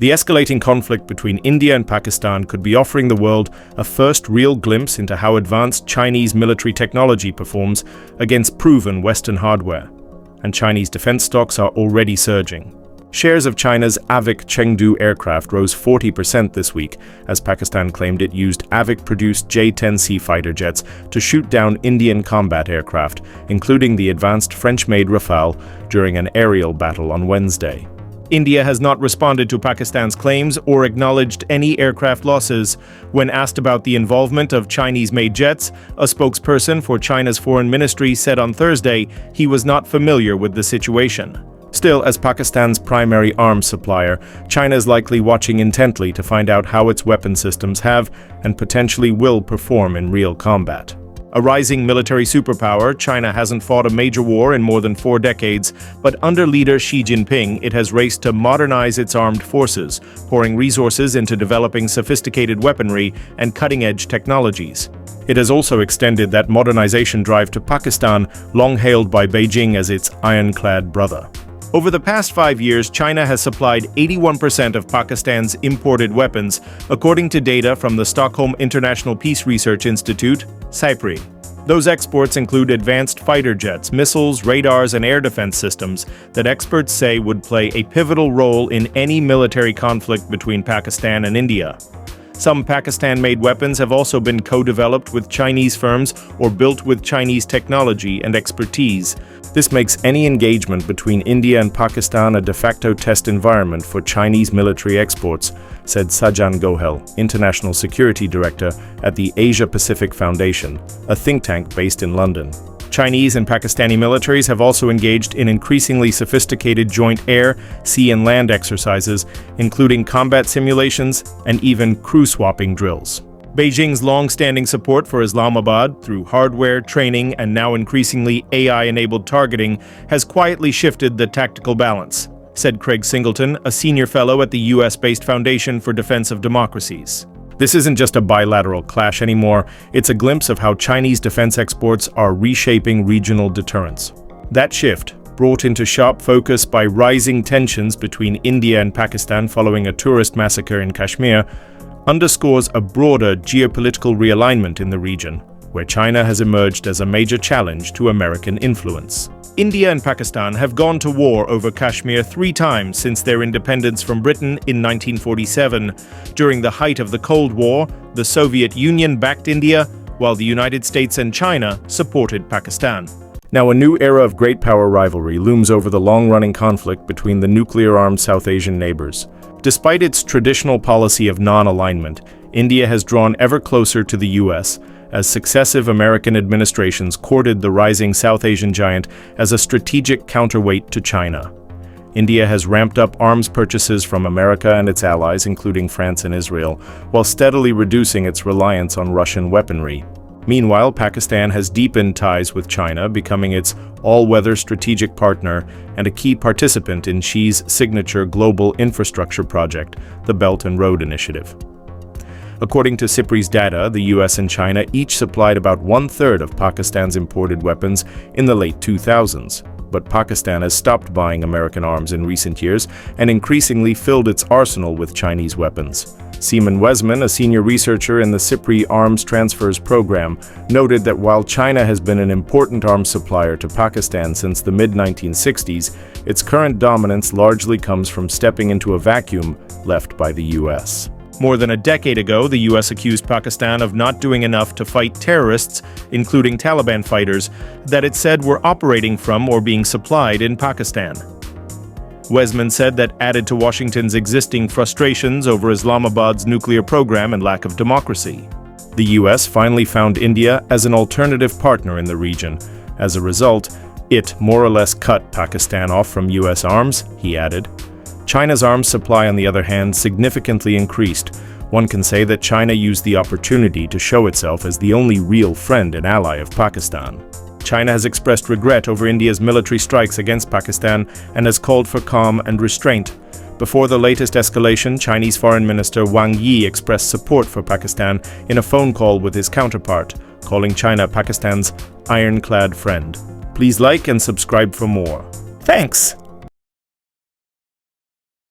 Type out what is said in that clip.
The escalating conflict between India and Pakistan could be offering the world a first real glimpse into how advanced Chinese military technology performs against proven Western hardware. And Chinese defense stocks are already surging. Shares of China's AVIC Chengdu aircraft rose 40% this week as Pakistan claimed it used AVIC-produced J-10C fighter jets to shoot down Indian combat aircraft, including the advanced French-made Rafale, during an aerial battle on Wednesday. India has not responded to Pakistan's claims or acknowledged any aircraft losses. When asked about the involvement of Chinese-made jets, a spokesperson for China's foreign ministry said on Thursday he was not familiar with the situation. Still, as Pakistan's primary arms supplier, China is likely watching intently to find out how its weapon systems have and potentially will perform in real combat. A rising military superpower, China hasn't fought a major war in more than 4 decades, but under leader Xi Jinping, it has raced to modernize its armed forces, pouring resources into developing sophisticated weaponry and cutting-edge technologies. It has also extended that modernization drive to Pakistan, long hailed by Beijing as its ironclad brother. Over the past 5 years, China has supplied 81% of Pakistan's imported weapons, according to data from the Stockholm International Peace Research Institute, SIPRI. Those exports include advanced fighter jets, missiles, radars, and air defense systems that experts say would play a pivotal role in any military conflict between Pakistan and India. Some Pakistan-made weapons have also been co-developed with Chinese firms or built with Chinese technology and expertise. This makes any engagement between India and Pakistan a de facto test environment for Chinese military exports, said Sajan Gohel, International Security Director at the Asia-Pacific Foundation, a think tank based in London. Chinese and Pakistani militaries have also engaged in increasingly sophisticated joint air, sea, and land exercises, including combat simulations and even crew-swapping drills. Beijing's long-standing support for Islamabad through hardware, training, and now increasingly AI-enabled targeting has quietly shifted the tactical balance, said Craig Singleton, a senior fellow at the US-based Foundation for Defense of Democracies. This isn't just a bilateral clash anymore, it's a glimpse of how Chinese defense exports are reshaping regional deterrence. That shift, brought into sharp focus by rising tensions between India and Pakistan following a tourist massacre in Kashmir, underscores a broader geopolitical realignment in the region, where China has emerged as a major challenge to American influence. India and Pakistan have gone to war over Kashmir 3 times since their independence from Britain in 1947. During the height of the Cold War, the Soviet Union backed India, while the United States and China supported Pakistan. Now, a new era of great power rivalry looms over the long-running conflict between the nuclear-armed South Asian neighbors. Despite its traditional policy of non-alignment, India has drawn ever closer to the US, as successive American administrations courted the rising South Asian giant as a strategic counterweight to China. India has ramped up arms purchases from America and its allies, including France and Israel, while steadily reducing its reliance on Russian weaponry. Meanwhile, Pakistan has deepened ties with China, becoming its all-weather strategic partner and a key participant in Xi's signature global infrastructure project, the Belt and Road Initiative. According to SIPRI's data, the US and China each supplied about 1/3 of Pakistan's imported weapons in the late 2000s. But Pakistan has stopped buying American arms in recent years and increasingly filled its arsenal with Chinese weapons. Seaman Wesman, a senior researcher in the SIPRI Arms Transfers Program, noted that while China has been an important arms supplier to Pakistan since the mid-1960s, its current dominance largely comes from stepping into a vacuum left by the US. More than a decade ago, the US accused Pakistan of not doing enough to fight terrorists, including Taliban fighters, that it said were operating from or being supplied in Pakistan. Wesman said that added to Washington's existing frustrations over Islamabad's nuclear program and lack of democracy. The US finally found India as an alternative partner in the region. As a result, it more or less cut Pakistan off from US arms, he added. China's arms supply, on the other hand, significantly increased. One can say that China used the opportunity to show itself as the only real friend and ally of Pakistan. China has expressed regret over India's military strikes against Pakistan and has called for calm and restraint. Before the latest escalation, Chinese Foreign Minister Wang Yi expressed support for Pakistan in a phone call with his counterpart, calling China Pakistan's ironclad friend. Please like and subscribe for more. Thanks!